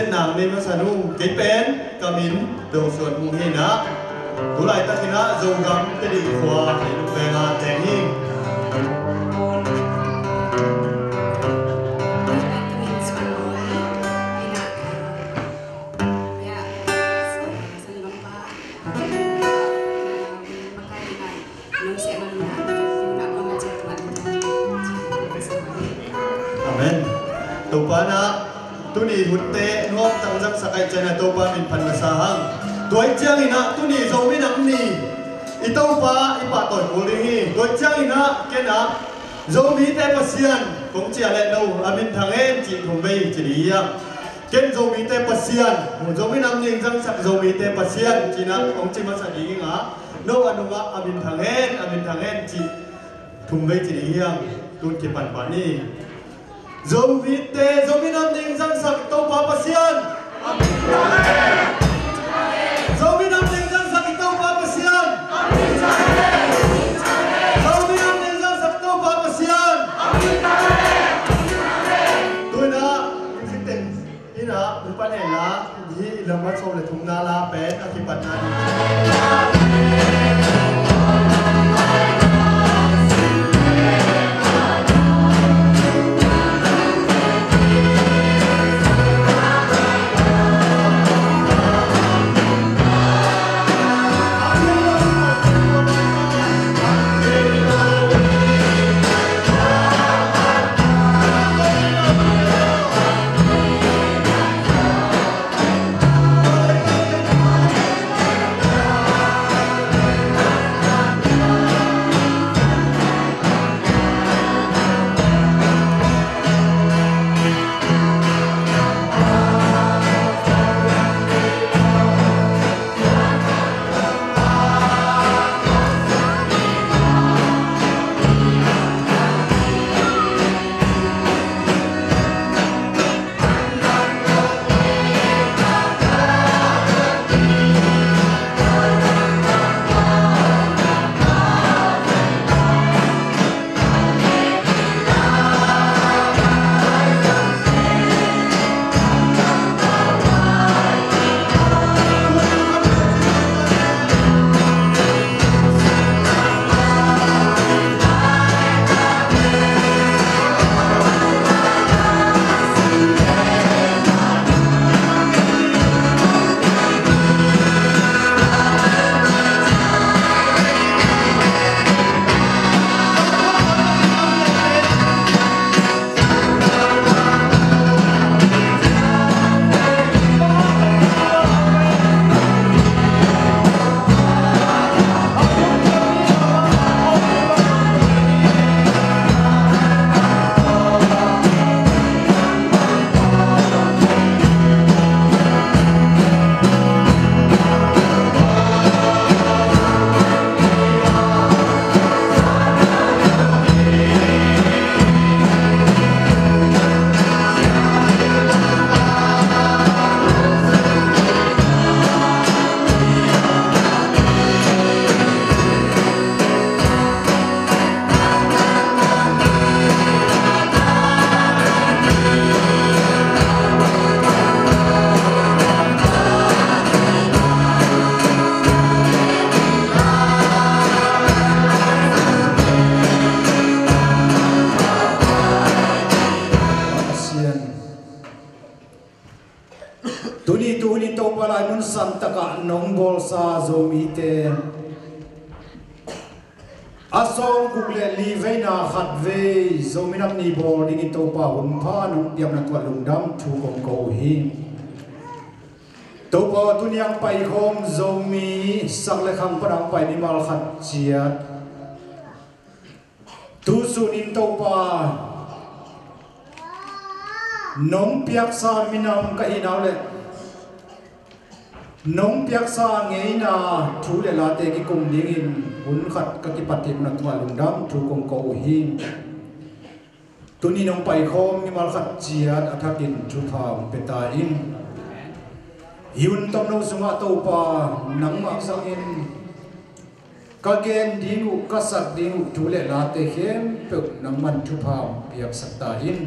sen nàng nên mà sanu cái pen kamin đầu xuân hùng hi na tu lại ta khina dầu gam cái đi qua cái lúc về ngà tèn hi Tupana tuni hutte nuam tangjak sakai chana topa min phan sahang toy chiang ina tuni zomi nam ni itopa ipa toy holding hi toy chiang ina kena zomi te pasian kong chia le no amin thangen chi thumei chiria ken zomi te pasian mu zomi nam ni jang sak zomi te pasian china kong chi ma sa di nga no anunga amin thangen chi thumei chiria tun ki pan pani zomi nam ning jang sak to pa pasian zomi nam ning jang sak to pa pasian zomi nam ning jang sak to pa pasian tôi na những tình ina upan ela di lambat so le thumna la pe akipat na tuni to pala nun santaka nong bolsa zomite asong google livena khatve zominam ni boarding to pa hun pha nong tiam na twa lungdam thu kong ko hi to pa tunyang pai khom zomi sakle khang parang pai ni mal khat chia tu sunin to pa nong piak sa minam ka inaw le nong piak sa ngei na thu le la te ki kum ding in hun khat ka ki patim na twa lungdam thu kong ko hi tuni nong pai khom ni mal khat chiat athakin thu tham peta in yun tom no sunga to pa nang ma sang in ka gen dingu ka sat dingu thu le la te khem pe nang man thu pham piak sakta in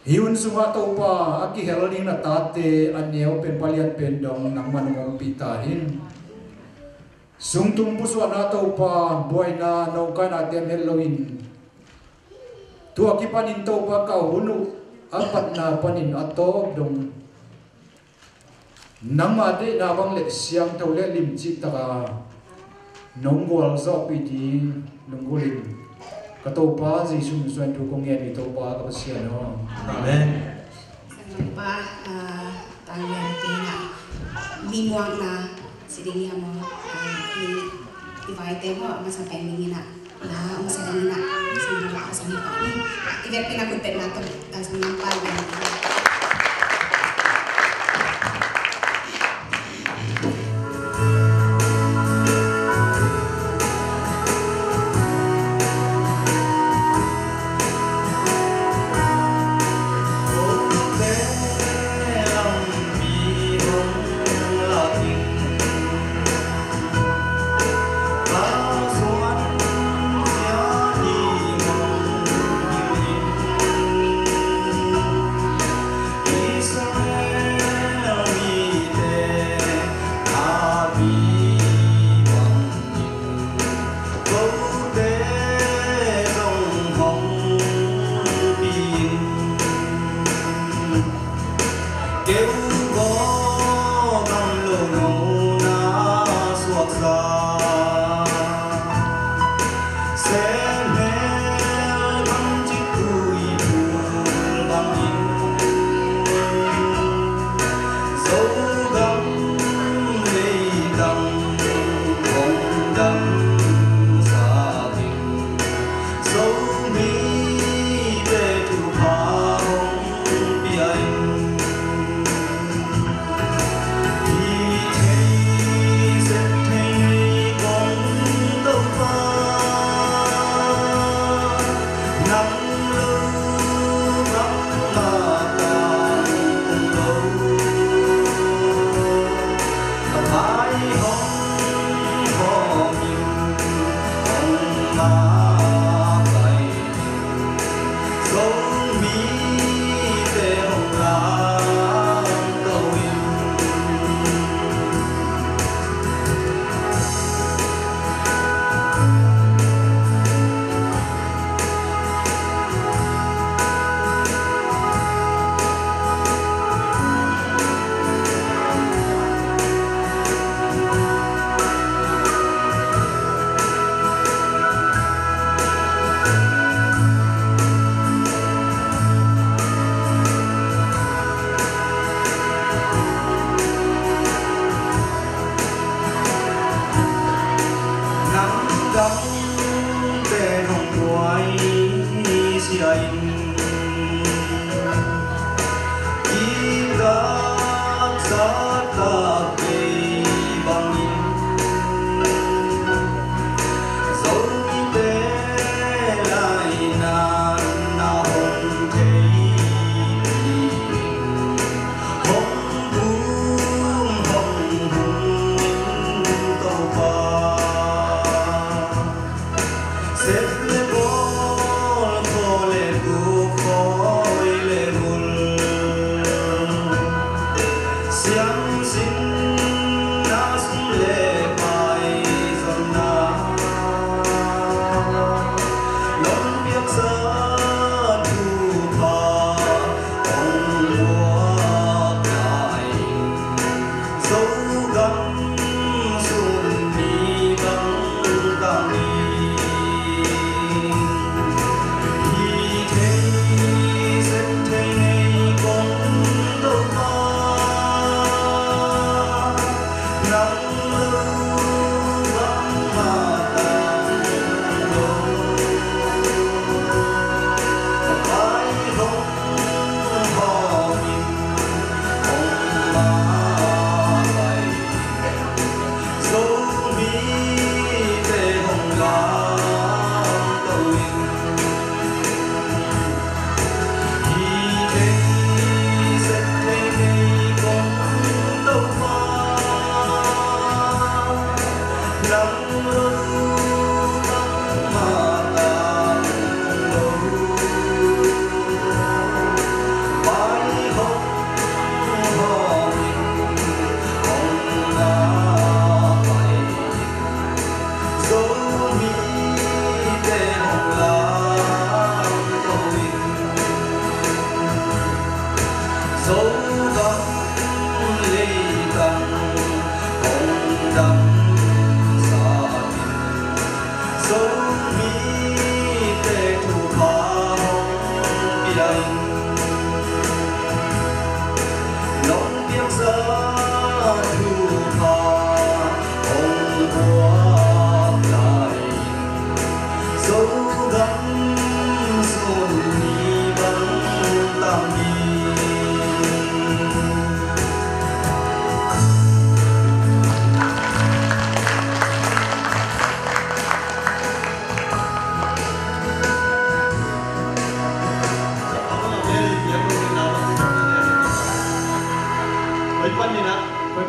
hiun sunga topa aki helani na tate aneo pen palian pen dong nang manong pita in sungtung puso na topa boy na no kana tem Halloween tu aki panin topa ka hunu apat na panin ato dong nang ade na bang le siang tole lim chi taka nonggol zo piti nonggolin katopa Jesu suan tu kong yan ito pa kapasyan Amen. Sampai talian tina minuang na sedingnya mo invite mo masa pending na masa dingin na sino ako sa nipa ni ivet pinagunten nato sa nampal yan.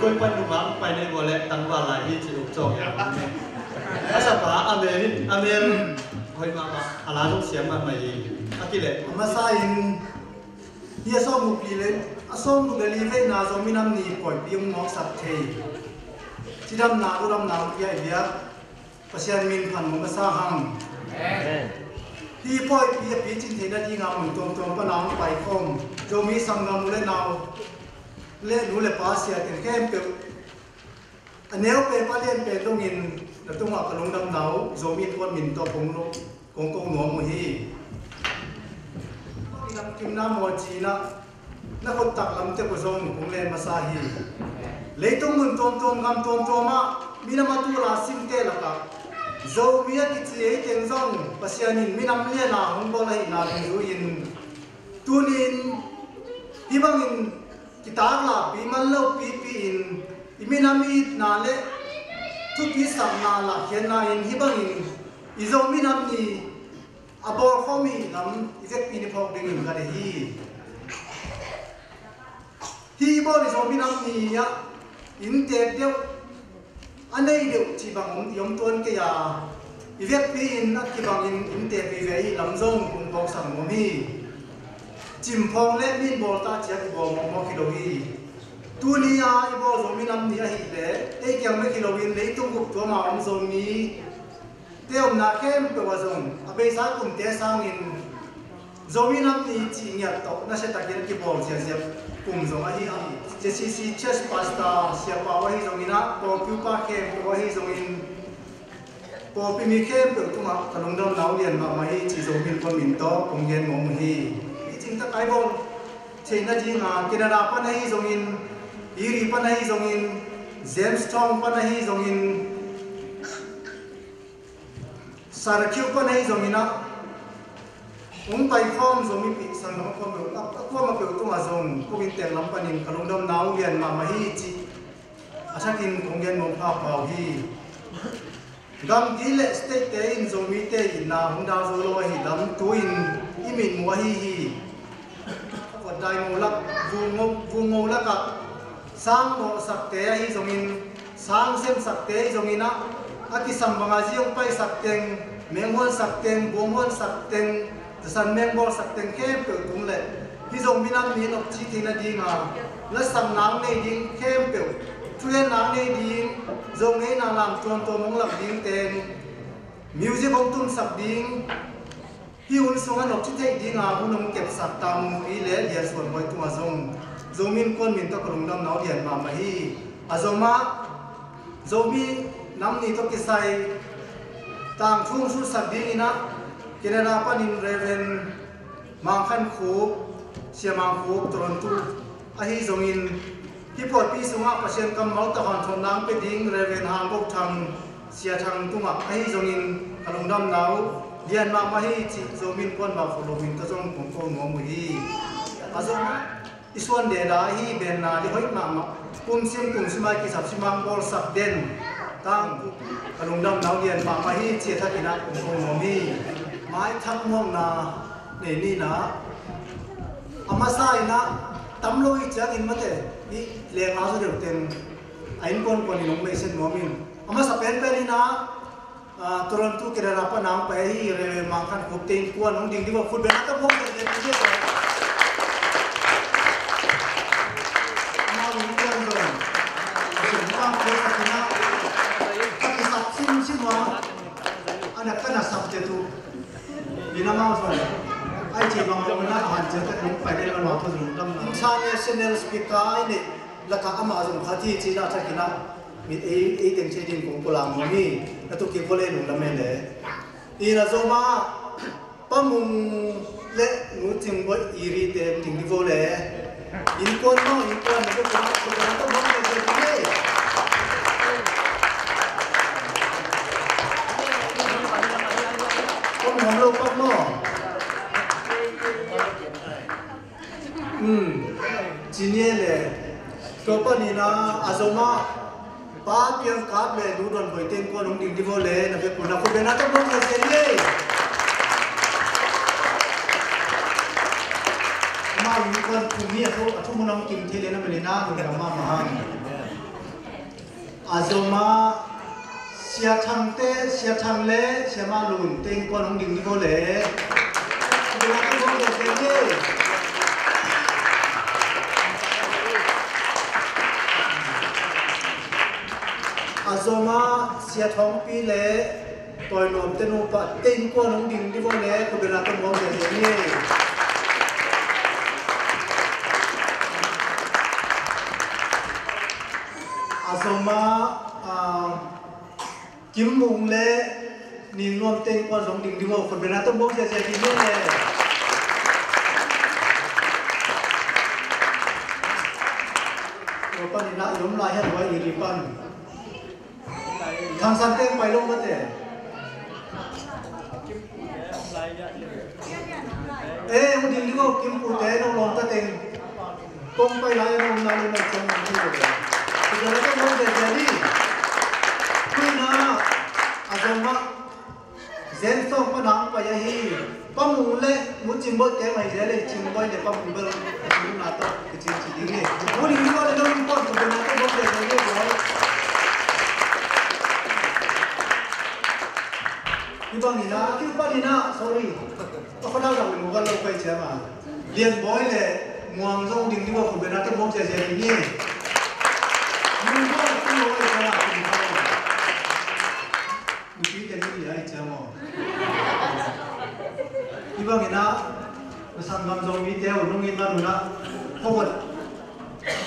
Koi pan numang pai nei bole tang wa lai hi chi uk chok ya asa pa amel hoi mama ala dong siam ma mai akile masa in dia so muk li le asom muk li ve na zo minam ni koi pium nok sak thei chidam na uram na ya dia pasian min phan mo sa ham hi poi pi chin thei na ji nga mun tom tom pa nang pai khom zo mi sangam le naw le nu le pa sia ten kem pe anel pe pa len pe dong in na tung ka long dam nau zo min kon min to kong no kong no mo hi nam kim na mo chi na ko tak lam te ko zong kong len ma sa hi le tung mun tom gam tom ma mi na ma tu la sim te la ka zo mi a ki chi e teng zong pasian in mi nam le na hong bo lai na ru in tunin hi bang in kitar la pi man lo pi in iminami na le tu pi sam na la khen na in hi bang in izo minam ni abor khomi nam izek pi ni phok ding in ga de hi bo izo minam ni ya in te deu anei deu chi bang yom ton ke ya izek pi in na ki bang in te pi ve lam zong kum bok sam mo mi chim phong le min bol ta chia ki bol mo kilo hi tunia i bo zo mi nam ni a hi le e kyang me kilo win le tung gup to ma om zo mi te om na kem pe wa zong a be sa kum te sang in zo mi nam ni chi nya to na se ta ken ki bol sia sia kum zo a hi je si chest pasta sia pa wa hi zo mi na ko pu pa kem pe wa hi zo in ko pi mi kem pe tu ma kalong dam nau lian ma ma hi chi zo min kon min to kong gen mo hi ta kai bol chen na ji nga Canada pa na hi zong in iri pa na hi zong in Jamestown pa na hi zong in Syracuse pa na hi zong in pai khom zong mi pi sang ma khom lo ko ma pe tu ma zong ko bin te lam pa nin kalung dom nau lian ma ma hi chi asakin kong gen mo pa pa hi gam di le state te in zong mi te in na hung da zo lo hi lam tu in imin mo hi dai mo lak vu ngô lak ka sang mo sak te hi zong in sang sem sak te zong ina aki sam banga jiong pai sak teng menghon sak teng bomon sak teng san mengbol sak teng kem pe tung le hi zong minam ni nok chi thina dinga la sam nang nei ding kem pe tuen nang nei ding zong nei na lam ton to mong lak ding ten music ong tum sak ding hi un songa nok chi thei dinga hunong kep sak tam pi le dia suan moi tu azong zomin kon min to kolung dam nau dian ma hi azoma zomi nam ni to kisai tang thung su sak ding ina Canada pa nin reven mang khan khu siamang khu Toronto a hi zongin hi pot pi sunga pasien kam mal ta han thon nang pe ding reven hang bok thang sia thang tunga a hi zongin kalung dam nau dian ma ma hi chi zomin kon ba follow min to jong kong ko mo hi azong iswan de da hi ben na li hoi ma ma kum sima ki sap simang bol sak den tang kalung dam nau dian ma ma hi chi tha ina kong ko mo mi mai thak mong na ne ni na amasa ina tamloi chang in mate ni le nga so de ten ain kon ni long me sen mo min amasa pen ina Toronto Canada pa nang pa hi re mang khan ko ten ko nong ding di ba football ta bong de de de ma ni ko ndo ma ko ta na ta sa sim wa ana kana sab te tu dina ma so ai chi bang na han che ta nong pa de ma to zum dam na international speaker ai ne ละกะอามาจงพาที่จีน่าทักกินะมีเต็งเชดินของกุลางมีแล้วตุกิโคเลนุละเมเลอีน่ะโซมาปะมุงเละงูจิงบ่อีรีเต็มจิงดิโวเลอินกวนน้ออินกวนมันก็ต้องมองไปเลยก็มองโลกก็มองจีเนียเลยก็ปนีนะอาซมาป้าเพียงกับเลยดูดอนบ่อยเต็มกว่าน้องดิ่งดิโวเลยนะเพื่อนคุณนะคุณเป็นนักต้องมองเลยมาอยู่คนคุมีเขาทุ่มน้องกินเทเลนะเมลินาหนุ่มกับมามาอาซมาเสียทางเตะเสียทางเล่เสียมาลุนเต็งกว่าน้องดิ่งดิโวเลยคุณเป็นนักต้องมองเลยอาซมาเสียท้องปีเล่ต่อยนมเต้นอุปะเต็งกว่าน้องดิ่งดิโวเลยคุณเป็นนักต้องมองเลยอาซมากิมมุงเล่นินนวมเต็งกว่าน้องดิ่งดิโวคุณเป็นนักต้องมองเสียทีนี้เลยปันนี่นะยมลายให้ไว้อีริปันทางสันเต็งไปลงมาเตะวันนี้ที่เขากินปูเตะน้องลงตะเต็งกงไปไล่น้องนาลีมาจงที่เลยคุณจะได้ต้องมองเด็กดีคุยนะอาจารย์มาเซนส่งมาหนังไปยังฮีปั๊มมุงเล่มุจิมบดแกไม่เจริญจิมบอยเนี่ยปั๊มมุงเบลมุงนาโต้จิมจิดีเนี่ยวันนี้ที่เขาได้ต้องมีความสุขนะต้องมองเด็กดีเลยที่บ้านนี่นะที่บ้านนี่นะ sorry ก็เขาเล่าจากหมู่บ้านเราไปเชื่อมาเรียนบ่อยเลยมองส่งดิ่งที่ว่าคุณเป็นนักต้องมองเฉยๆนี่มึงก็ต้องมองเลยนะคุณเขามึงคิดจะนี่ไอ้เจ้ามั้งที่บ้านนี่นะมาสั่งคำส่งมีเดียวน้องอินมาหนูนะเพราะว่า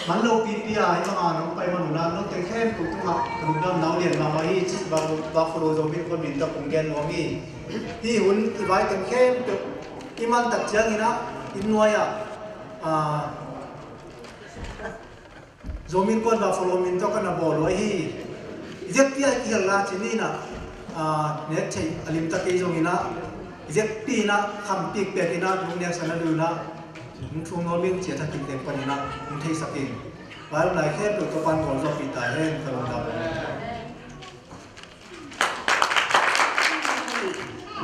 มันเราปีๆอ่ะที่มาน้องไปมาหนูนะน้องแต่แค่ถูกต้องมาขนมดำน้องเรียนมาที่จิตบางฟลูโซบิคนบินตะกุงแกนว่ามีที่หุ่นที่ไว้แต่แค่ที่มันตัดเชือกนี่นะอินนวยอ่ะโซมินคนบางฟลูมินต้องกันบอลไว้ที่เจ็บที่ไอ้ที่ละที่นี่นะเนี่ยใช่อลิมตะกี้ตรงนี้นะเจ็บปีนะคำปีกเปียกินะลุงเนี่ยสนับสนุนนะมึงช่วงน้องเลี้ยงเสียทักกินเด็กคนนี้นะมึงเทสกินไว้หลายแค่ตัวกระปันของเราปีตายเล่นกระโดดดับ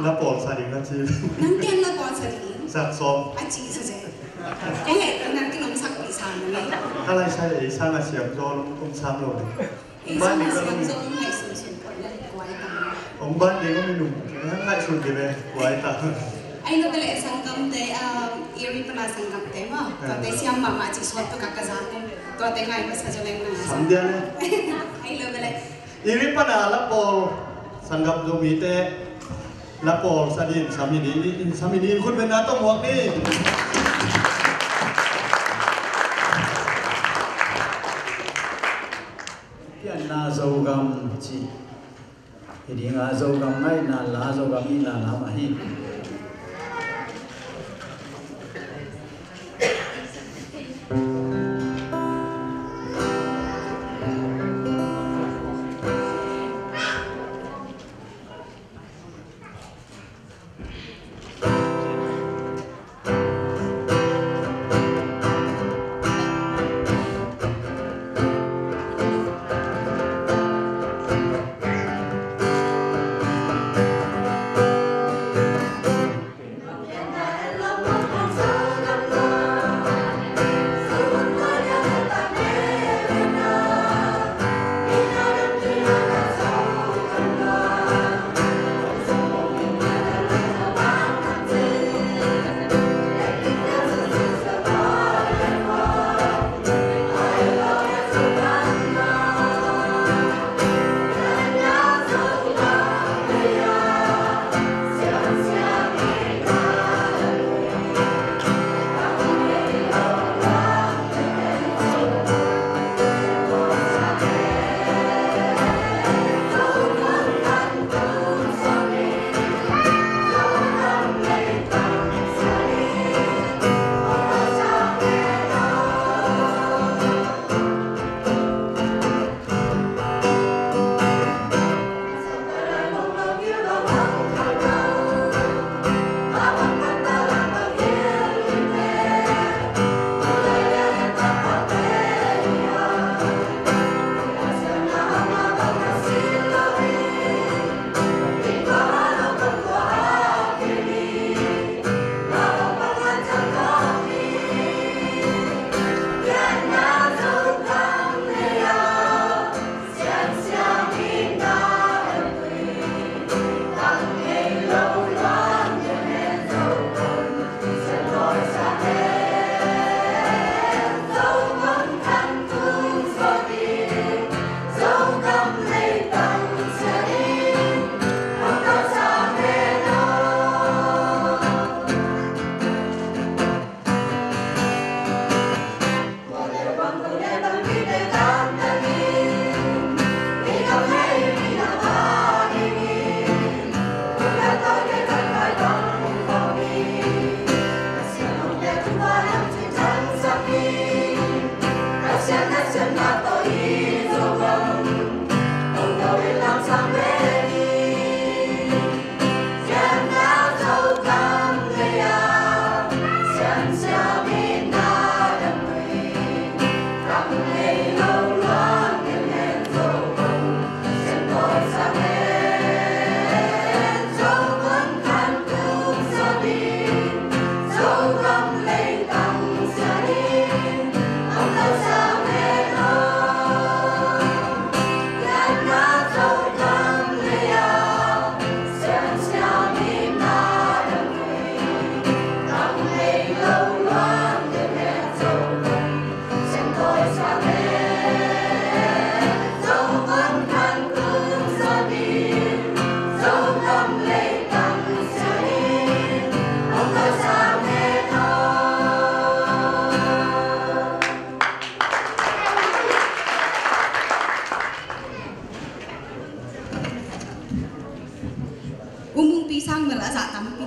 แล้วปอดสาดิงนั่นจีนั่งเต้นแล้วปอดสาดิงสักซ้อมอาจีเฉยๆนั่นกินนมสักปีศาจเลยอะไรใช่ไอ้ช่างอาเซียนโจลงช้ำลงบ้านนี้ก็มีให้สุดๆคนเลยไว้ตาผมบ้านนี้ก็มีหนุ่มให้สุดเลยไว้ตาไอ้เราไปเลยสังกัมเตอีริปนาสังกัมเตมั้งตัวเตสิยามมามาจีสวัสดิ์กักกะจานตัวเตง่ายภาษาจีนนะสัมเดียนไอ้เราไปเลยอีริปนาละปอสังกัมโดมีเตละปอสาดินสามีนีคุณเป็นนักต้องมองนี่ยันนาโซกัมจีเดียงอาโซกัมไม่นาลาโซกัมอีนาลามาฮี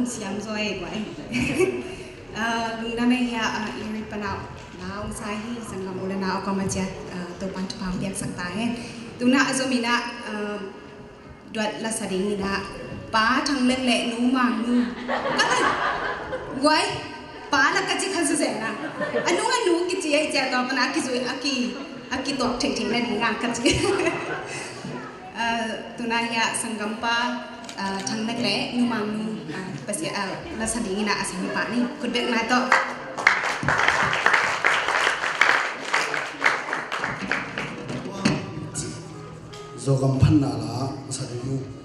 cũng xiêm rồi vậy lùng năm nay iri panau nào sai hi sang ngam ulah nào có mà chết tôi ban chupang biak sang tay tu na azomina duat la sading na pa thang lek le nu mang nu guai pa la ka chi khan su se na anu ki chi ai cha ka pana ki zui aki to thing thing na ni ngang ka chi tu na ya sangam pa thang lek le nu mang nu pasi la sading na asami pa ni kut bek na to Zogam panna la sadimu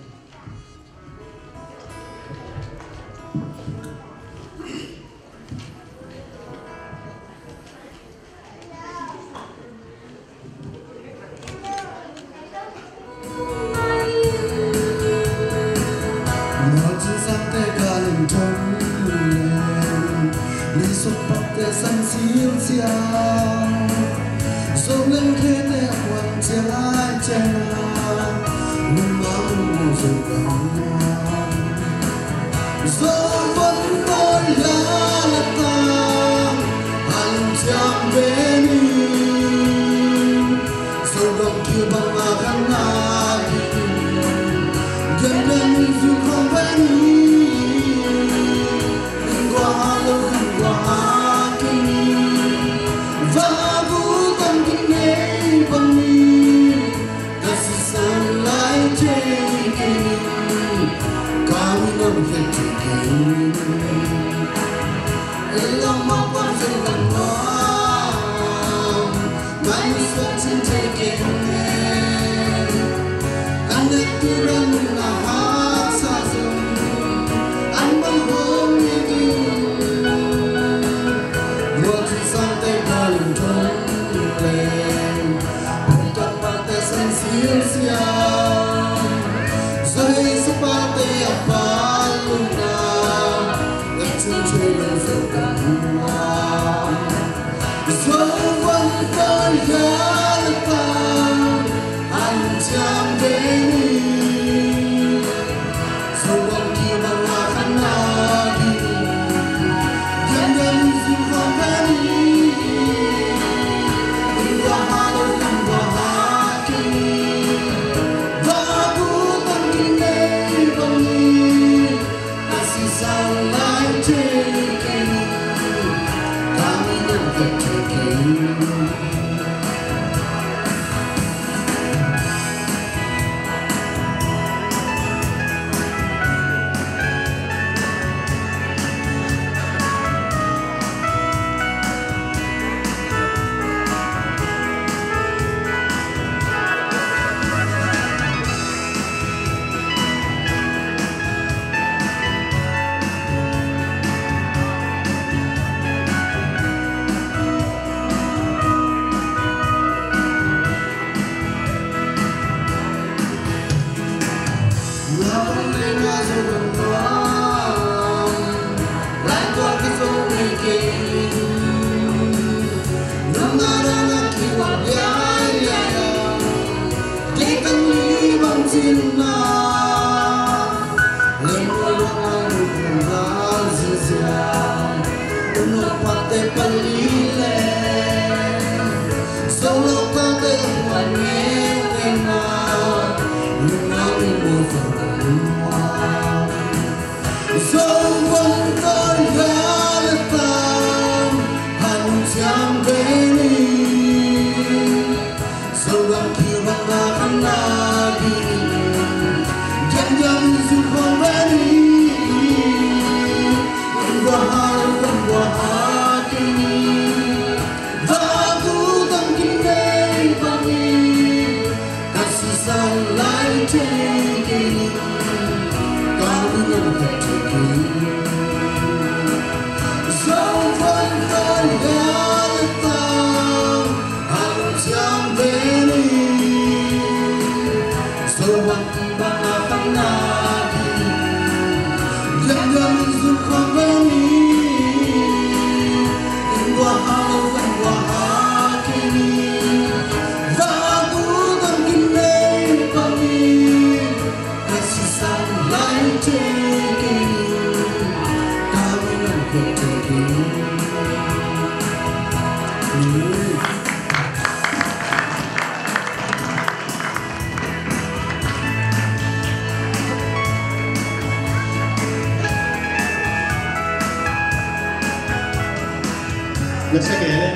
được sẽ kể lên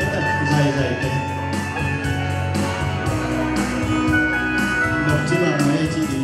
dày kể đọc chứ mà mấy chị đi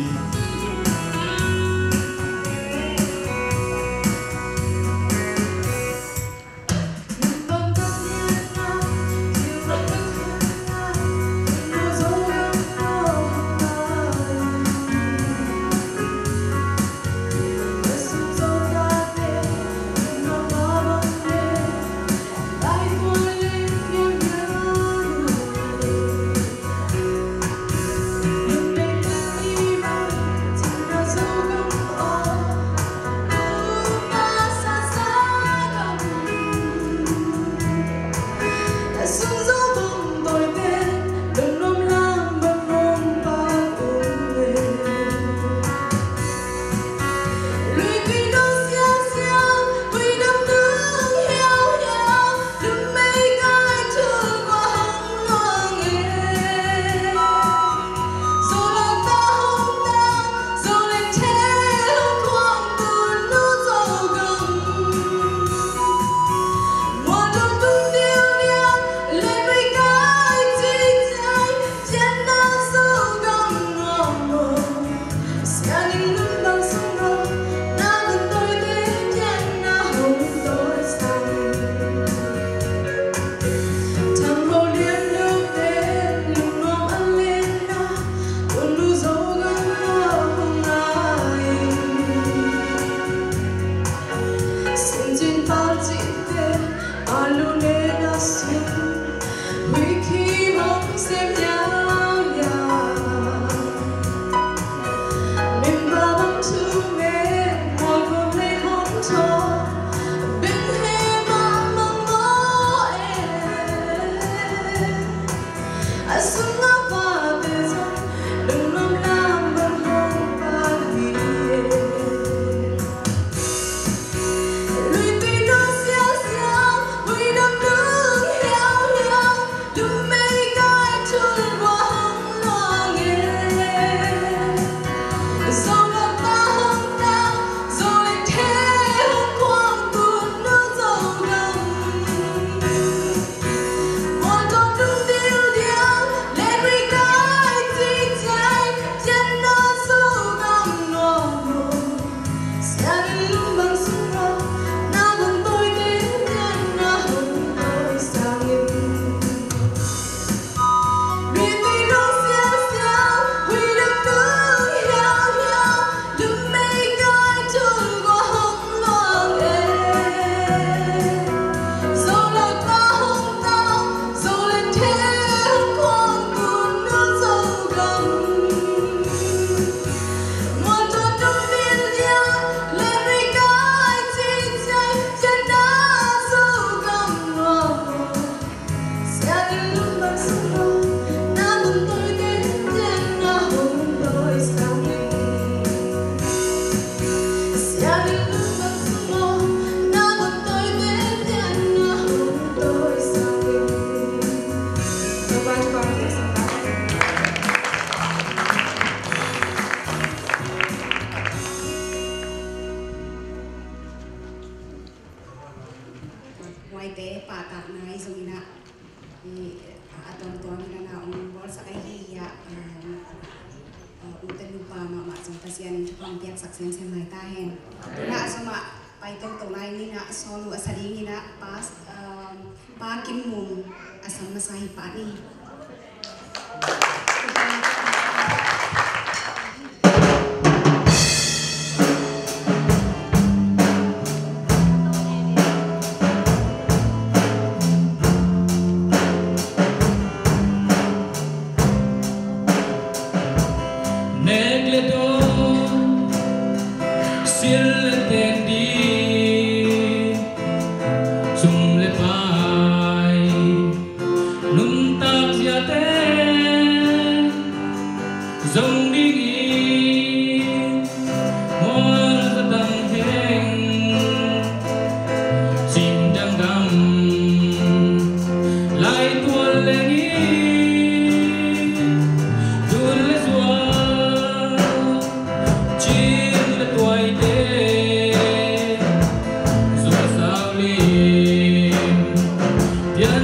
Yeah.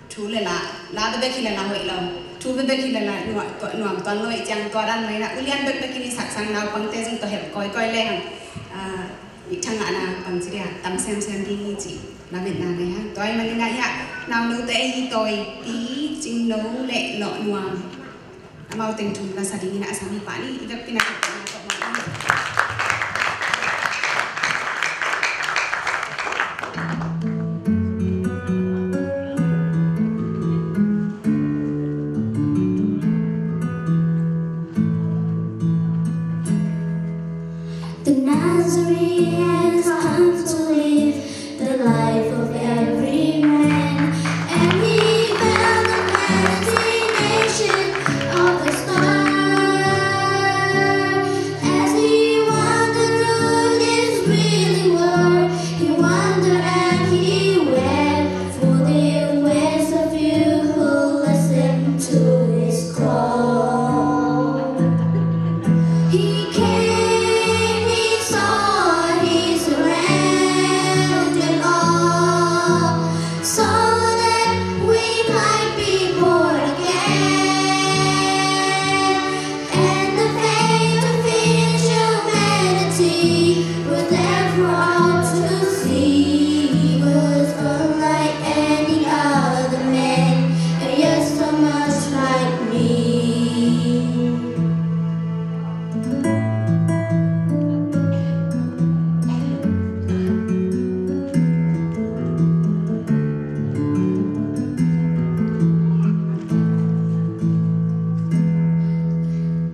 chú lệ lá được khi là hội lòng chú được khi là nuông toàn lôi chẳng toàn ăn mấy là ulian được khi sạc sang nào bằng tê dùng tổ hẹp coi lên chẳng hạn là bằng gì à tầm xem đi chị là Việt Nam này ha tôi mà này ha nào nấu tê hi tôi tí chính nấu lệ lọ nuông mau tình trùng là sadi na asami pani idak pinakita na ko The Nazarene has come to live the life of every man, and he found the destination of the star. As he wandered through this really world, he wondered and he wept, for there were so few who listened to his call. He came, he saw, he surrendered all, so that we might be born again. And the fate of his humanity was there for all to see. He was unlike any other man, and yet so much like me.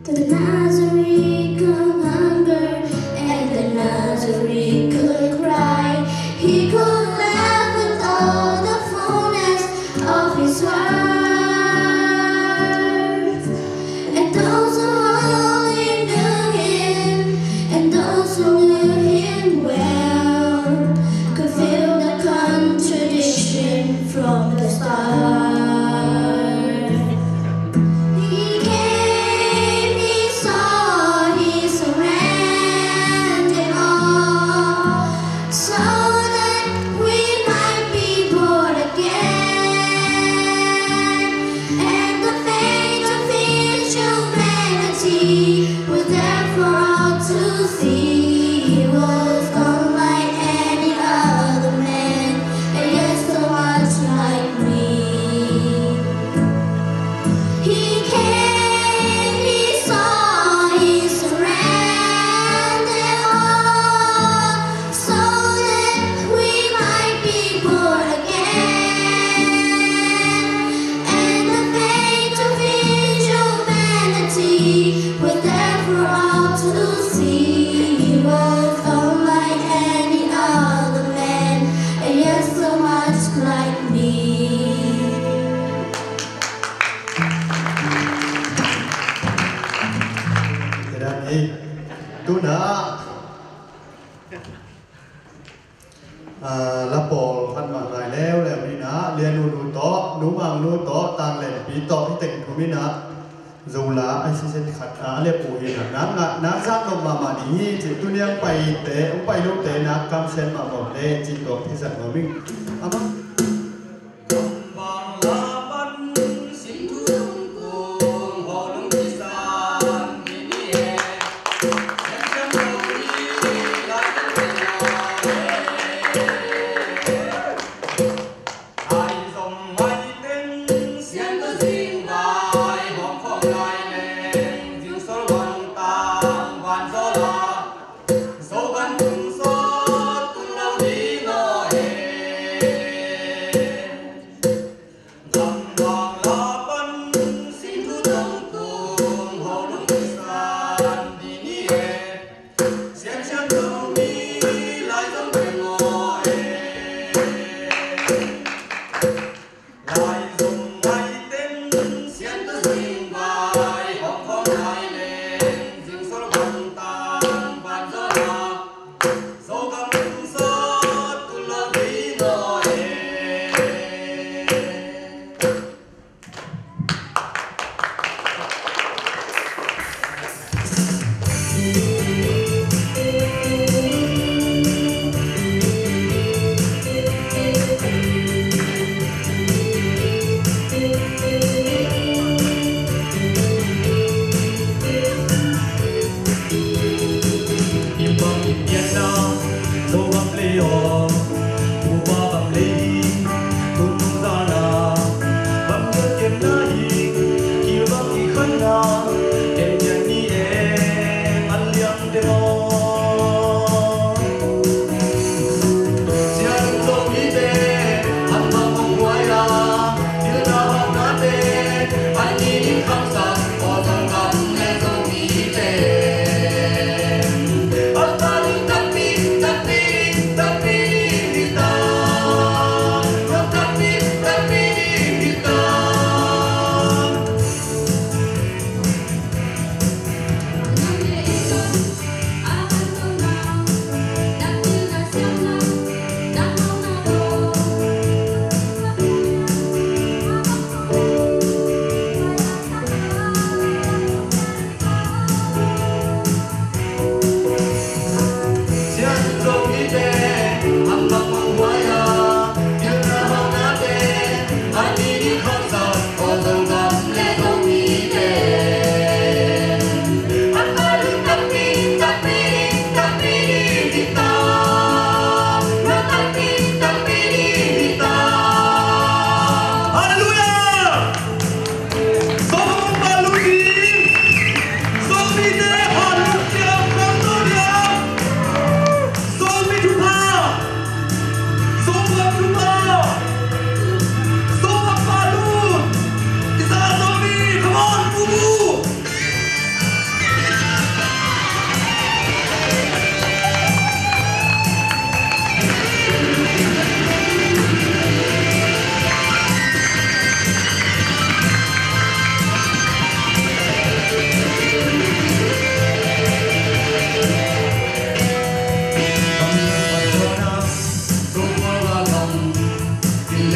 The Nazarene could hunger and the Nazarene could cry. He could laugh with all the fullness of his heart. And those who only knew him and those who knew him well could feel the contradiction from the start. He came, he saw, he surrendered all, so that we might be born again. And the fate of his humanity was there for all to see. He was unlike any other man, and yet so much like me. He came, he saw, he surrendered all, so that we might be born again. And the fate of his humanity was there for all to see. He was unlike any other man, and yet so much like me. Thế đó nhỉ tu đã la bồพันมาหลายแล้วนี่นะเรียนรู้โตรู้มังรู้โตต่างเลยปีโตที่แต่งคุมินะdù là ai sẽ khát lấy bùi hiền nãng giác đồng mà đi chỉ tu niệm bay tế ông bay lúc tế nãng cam sen mà một đề chỉ tổ thì giật của mình Hãy subscribe cho kênh Ghiền Mì Gõ để không bỏ lỡ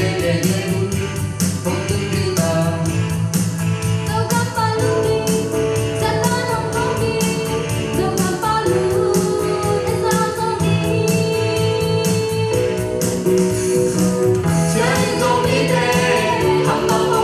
Hãy subscribe cho kênh Ghiền Mì Gõ để không bỏ lỡ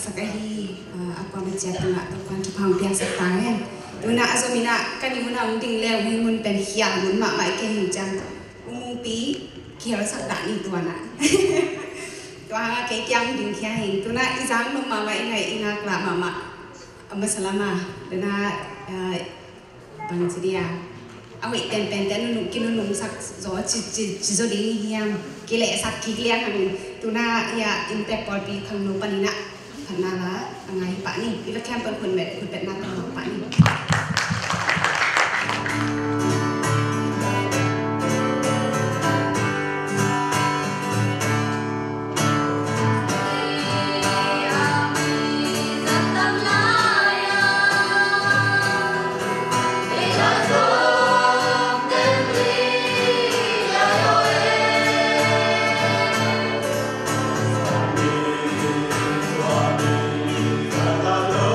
sakahi apa macam tu nak tuan Jepang biang sekarang. Tu nak azomina kan ibu nak unding leh mun pen hiang mun mak mai ke hujan. Pi kia sakda ni tuan nak. Tuan ke kiang ding kia hin. Tu nak izang mama mai ngai ingak la mama. Masalama dana bansidia. Awak ten nung kinu nung sak zo ci zo ding hiang. Kile sak kilian hamin. Tu nak ya impact pol pi khang nu panina. Panala ngai pak ni. Ila kem pen kun bet na pak ni. Hãy subscribe cho kênh Ghiền Mì Gõ để không bỏ lỡ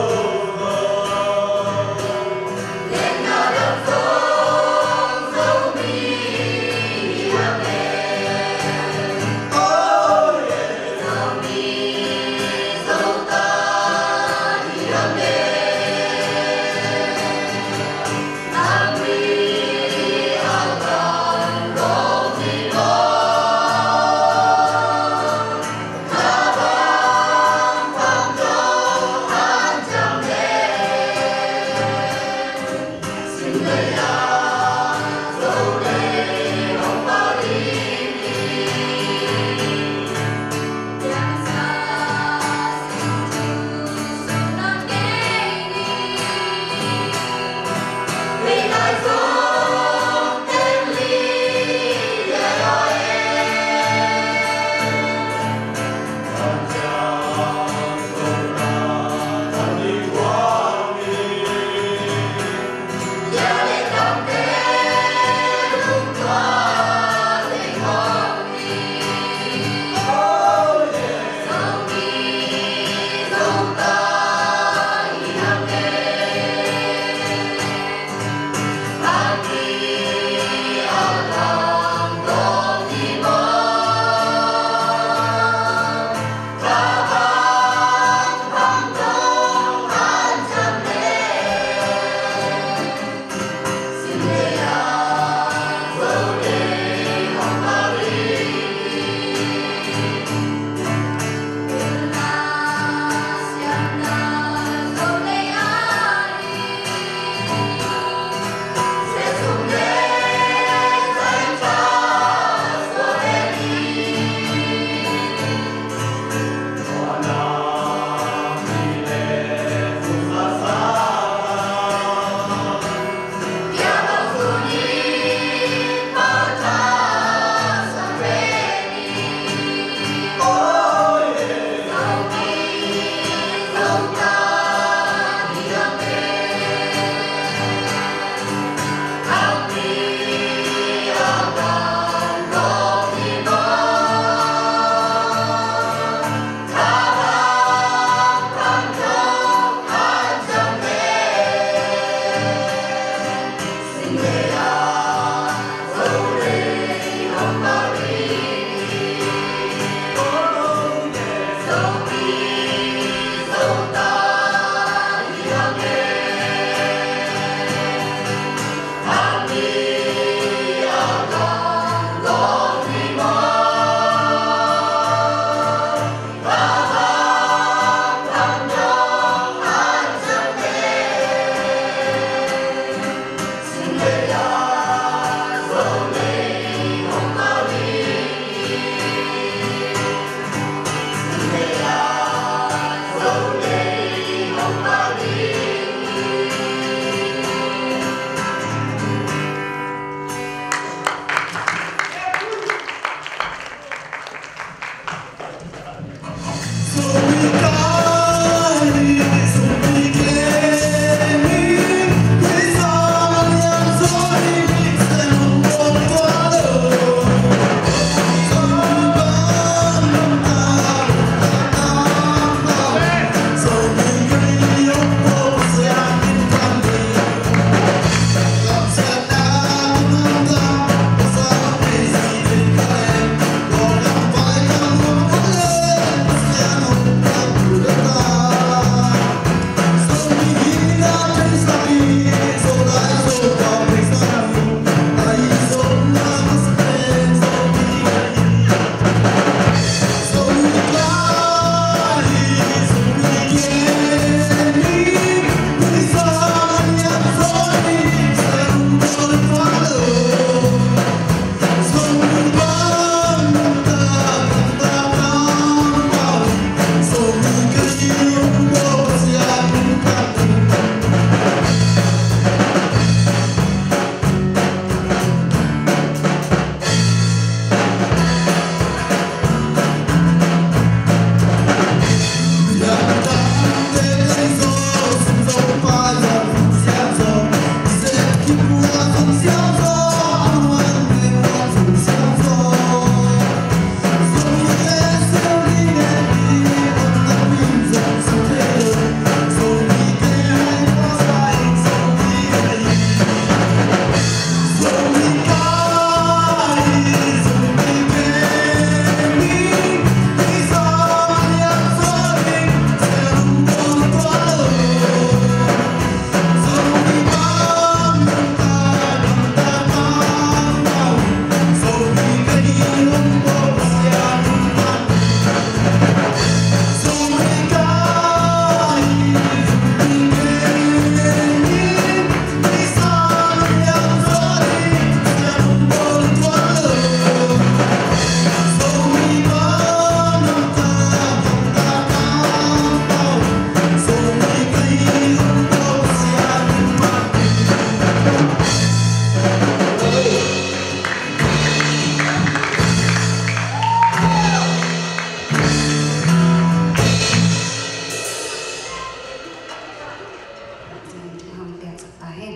hen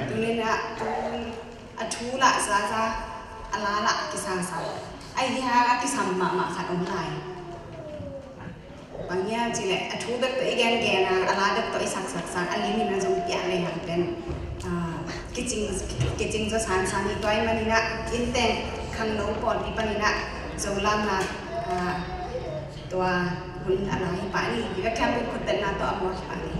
tu nên là thu là ra ala la kisang sa ai ha kisam ma khat om lai bangya chile thu dak to igen gen ala dak to sak alimi na jong pya le han pen kitching zo san ni toy manina inteng khang no pon pi panina zolam na tua hun ala hi pa ni bi ka tham khut ten na to amo pa ni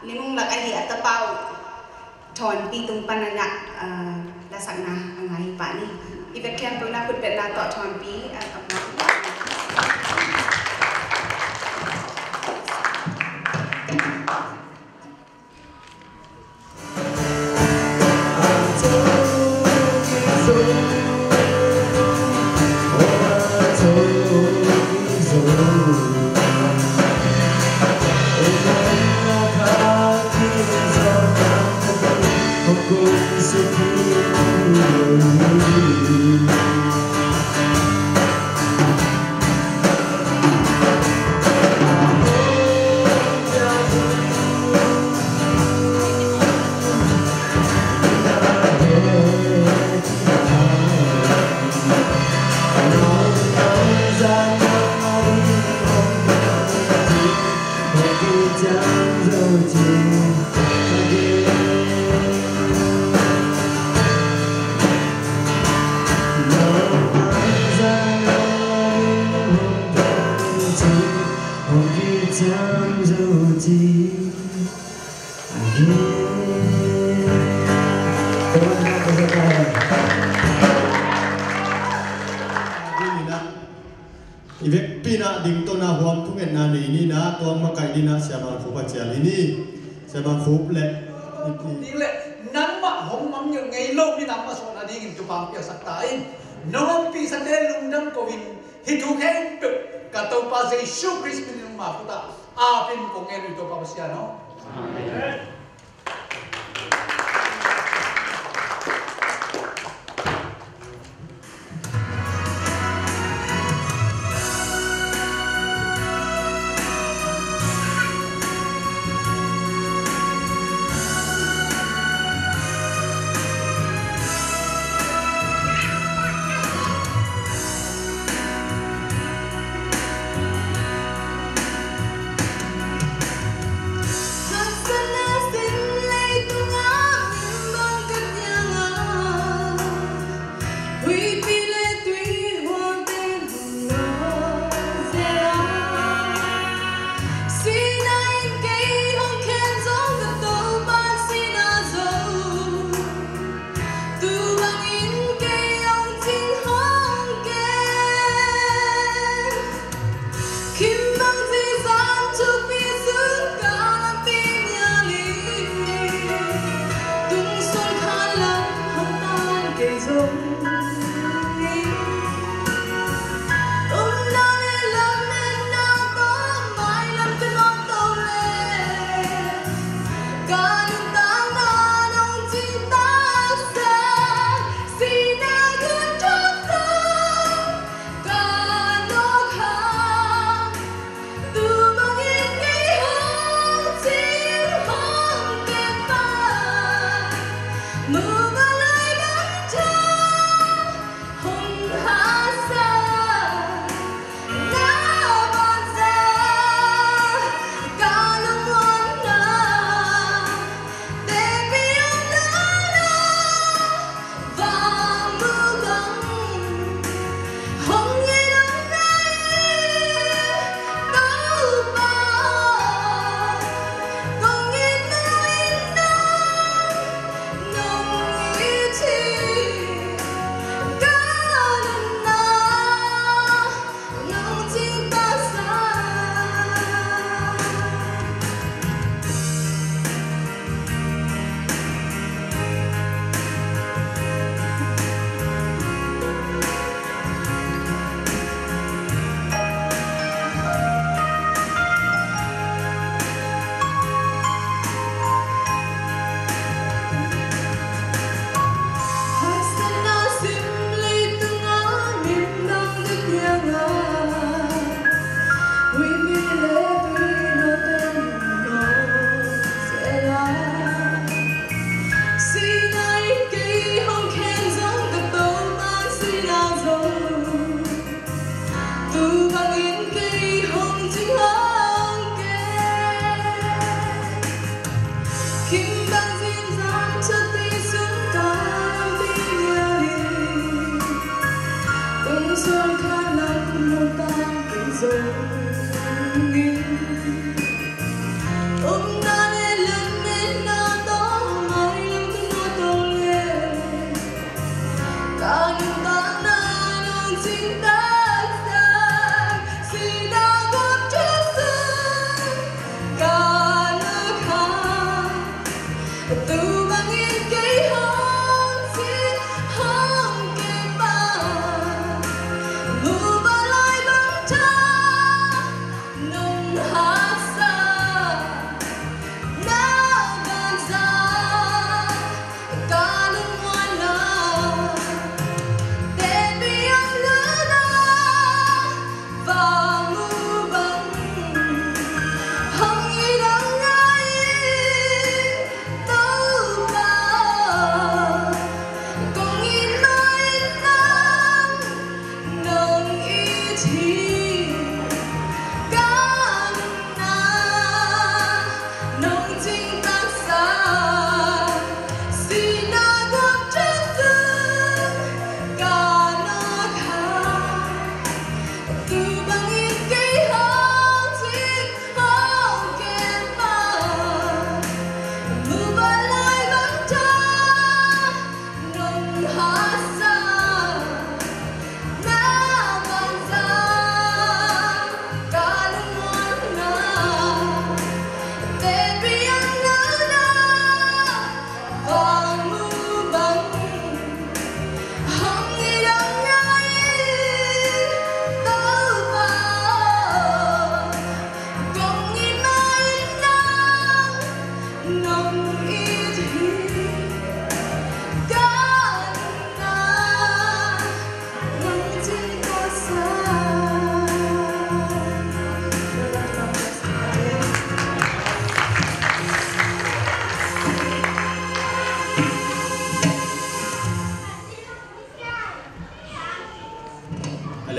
limong lakay atapaw thon pitung panana lasakna angai pani ibet kyan po na putbet na to thon pi Ivek pina ding to na huam punget na ni na tuang makai di na siapa khupa cial ini siapa khup le đi lệ nắng mà hồng mắm những ngày lâu đi nằm mà số là đi nghìn chục bang bia sắc tai nông pi sắc đen lung đâm covid hít thu khen được cả tàu pa dây su Christ mình mà phụ ta a pin cùng nghe được tàu pa sia nó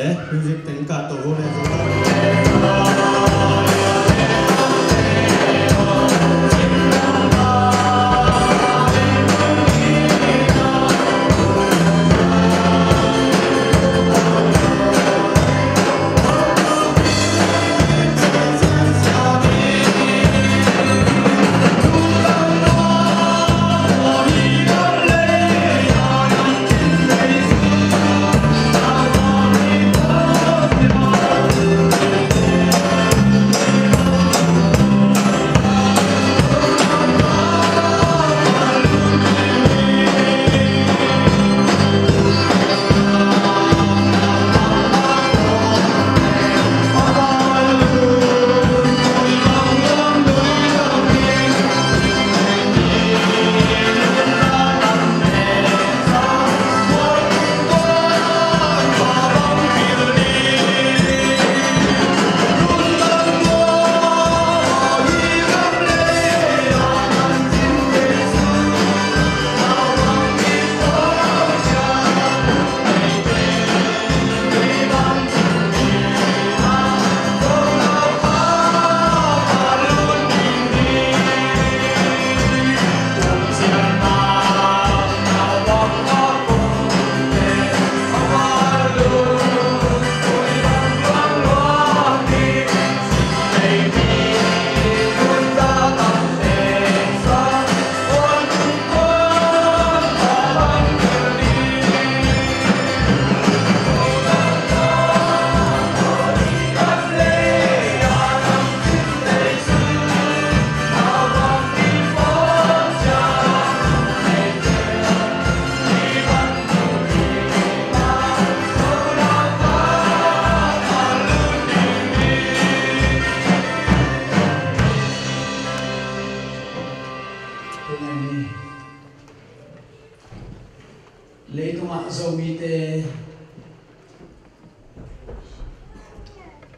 lẽ music tiếng cả tổ này rồi.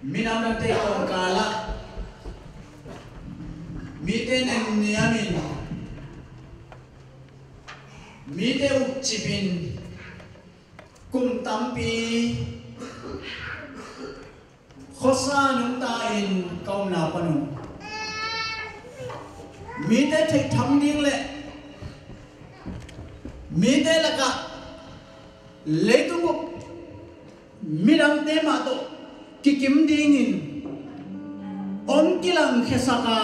Minam dan te kala mite nan niamin mite ukchipin kum tampi khosa nung tain kaum na panu mite thek tham ding le mite laka leitung midam te ma to kikim dingin on kilang khesaka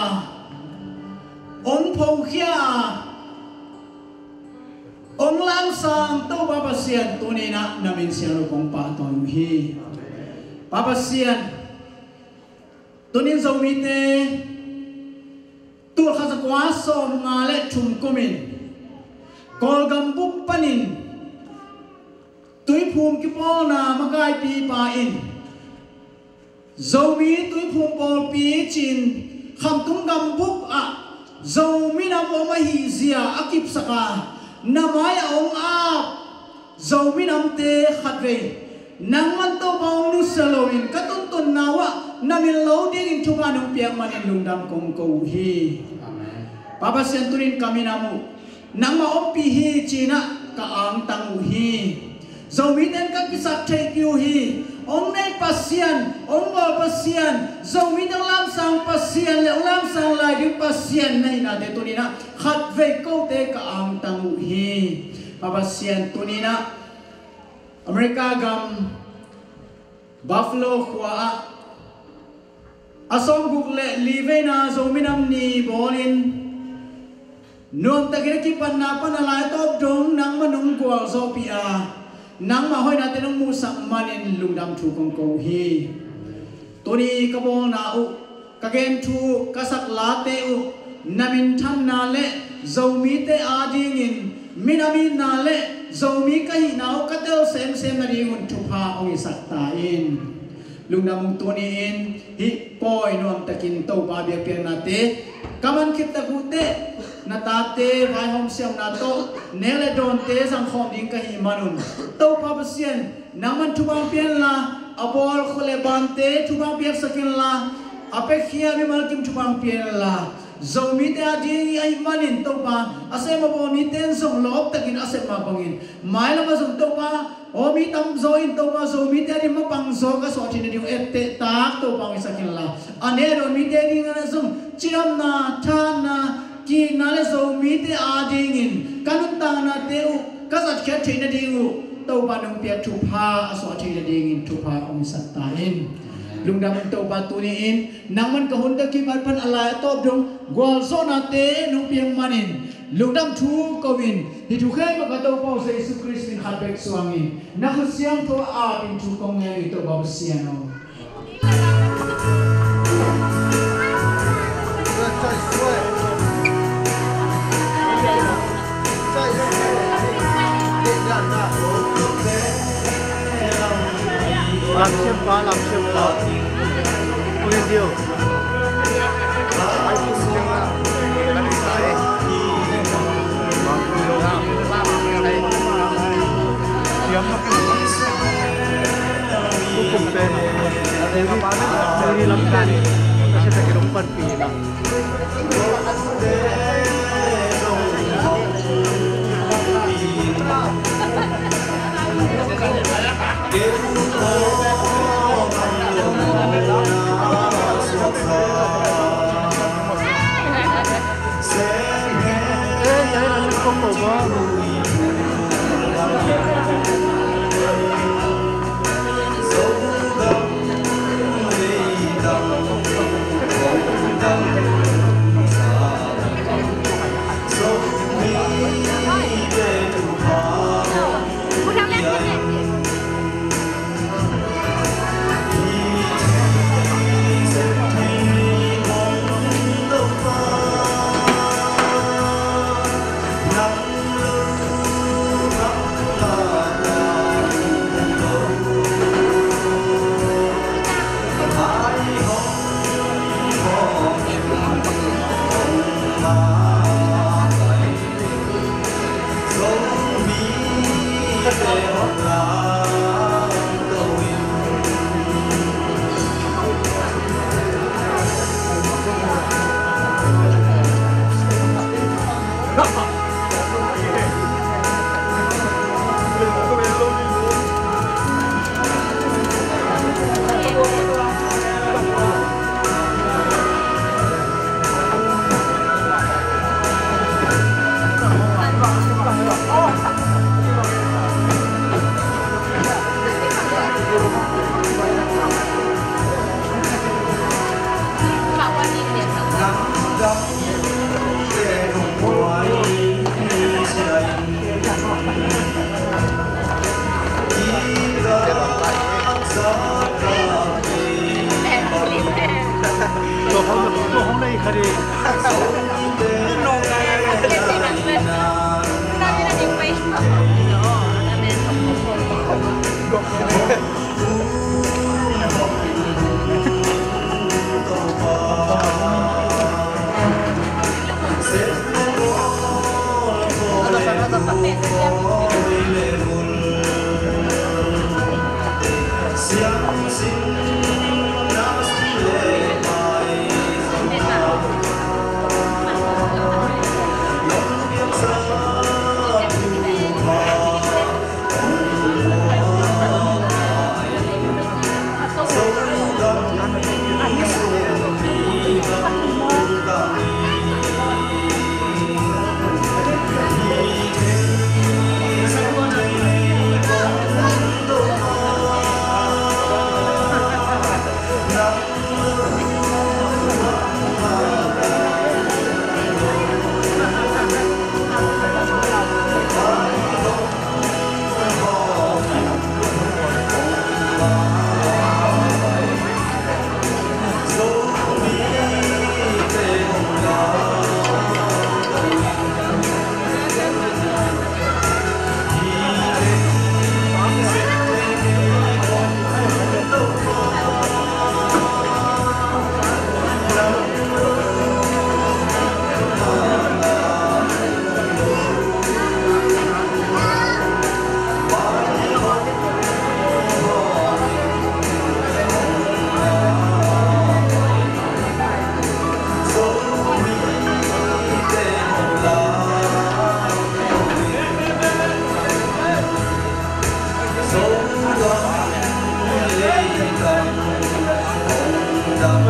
on phaukhia on lang sang to baba sian tunina namin sian kong pa to hi baba sian tunin zomite tur khasa kwa som ngale chum kumin kol gambuk panin tui phum ki pol na magai pi pa in zomi tui phum pol pi chin kham tung gam buk a zomi na mo ma hi zia akip saka namai ong a zomi nam te khatve nang man to bang nu saloin katun tun nawa namin lo ding in thuka nung piak manin lungdam kong ko hi amen papa senturin kami namu nang ma om pi hi china ka ang tang hi zomi ten ka kisap take you hi ông này pasien, ông bol pasien, zomi đang làm sang pasien, lệ làm sang lại những pasien này na để tôi nina khát về câu te cả ang tang hi, pasien tôi nina America gam Buffalo khua asom guk lệ live na zomi nam ni bolin nuông ta kira kipan na panalai top dong nang manung kual zopia nang ma hoi na tenong musak manin lungdam thu kong ko hi toni kabol na u kagen thu kasak late u namin tham na le zomi te ading in minami na le zomi kai na u katel sem na ri un thu pha ong isak ta in lungdam toni in hi poi nom takin to ba bia pian na te kaman khit ta gu te na tate vai hom siam na to nele don te sang khom ding ka hi manun to pa pasien naman thubang pian la abol khole ban te thubang pian sakin la apekhia mi mal kim thubang pian la zomi te adi ai manin to pa ase ma bo mi ten zong lop takin ase ma bangin mai lama zong to pa omi tam zo in to pa zomi te adi ma pang zo ka so thin di ette ta to pa isakin la ane ro mi te di ngana zong chiram na tha na ki na le zomi te adi ngin kanun ta na te u ka sa khet thin di u to pa nong pia thu pha so thin di ngin thu pha om sat ta in lungdam to pa tu ni in nangman ka hun ta ki mar pan ala top dong gwal so na te nong piang manin lungdam thu ko win hi thu khay ma ka to pa sa Jesus Christ in hat bek suangi na khu siang to a bin thu kong ngai to ba siano làm xem quá ôi điều ai cũng xem là đang sai kiếm nó cuối cùng tên đây nó bán đây đi làm cái nó sẽ phải cái đống phân phì là không có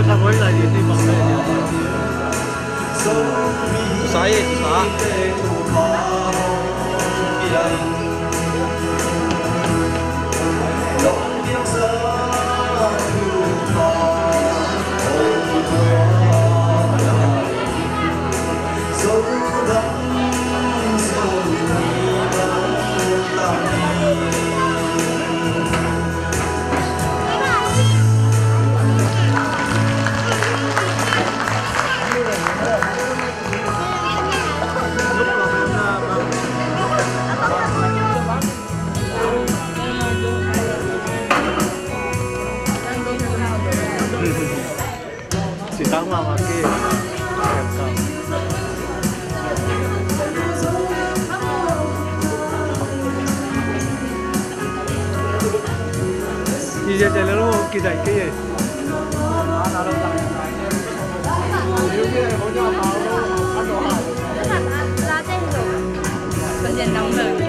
thằng mới là gì thì bằng đây sai chỉ tăng mà kia đi ra chạy lên kỳ giải kia bây giờ nóng rồi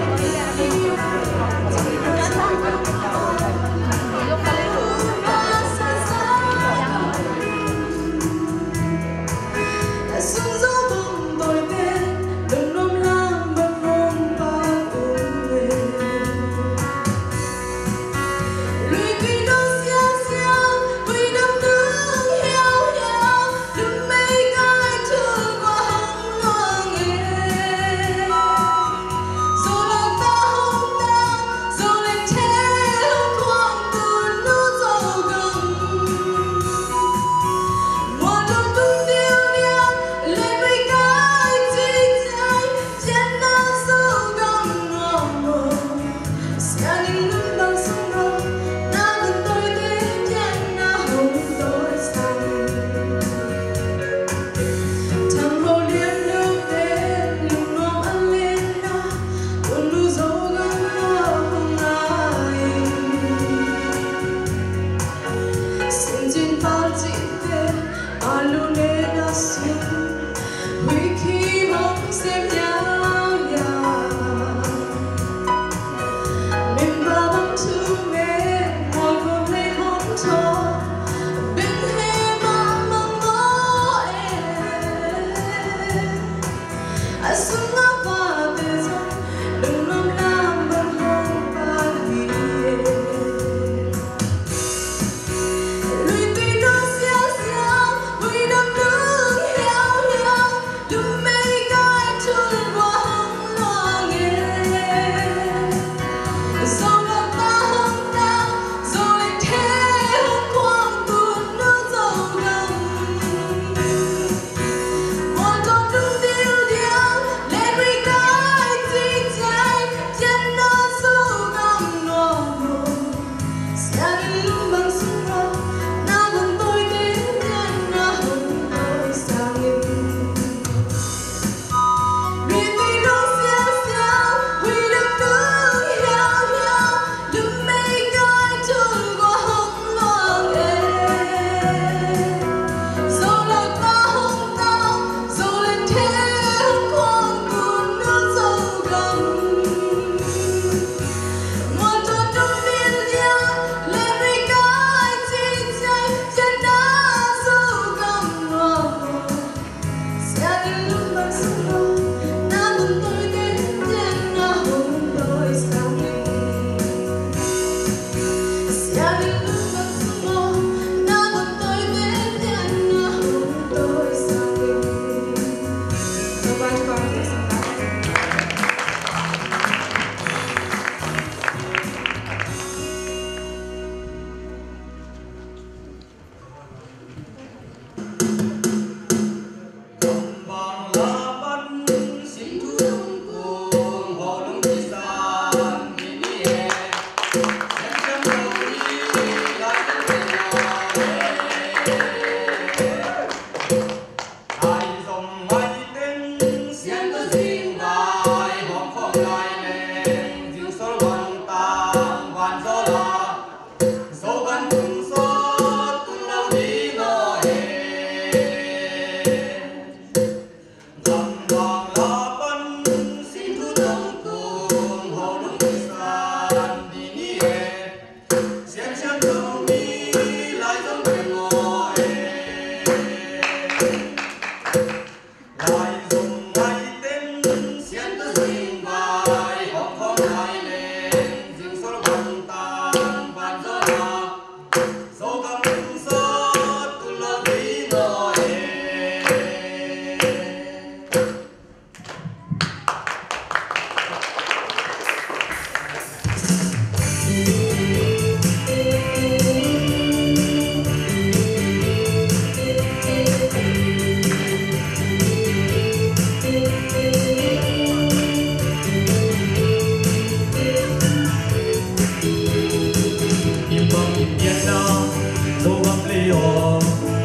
to the na tô bam li o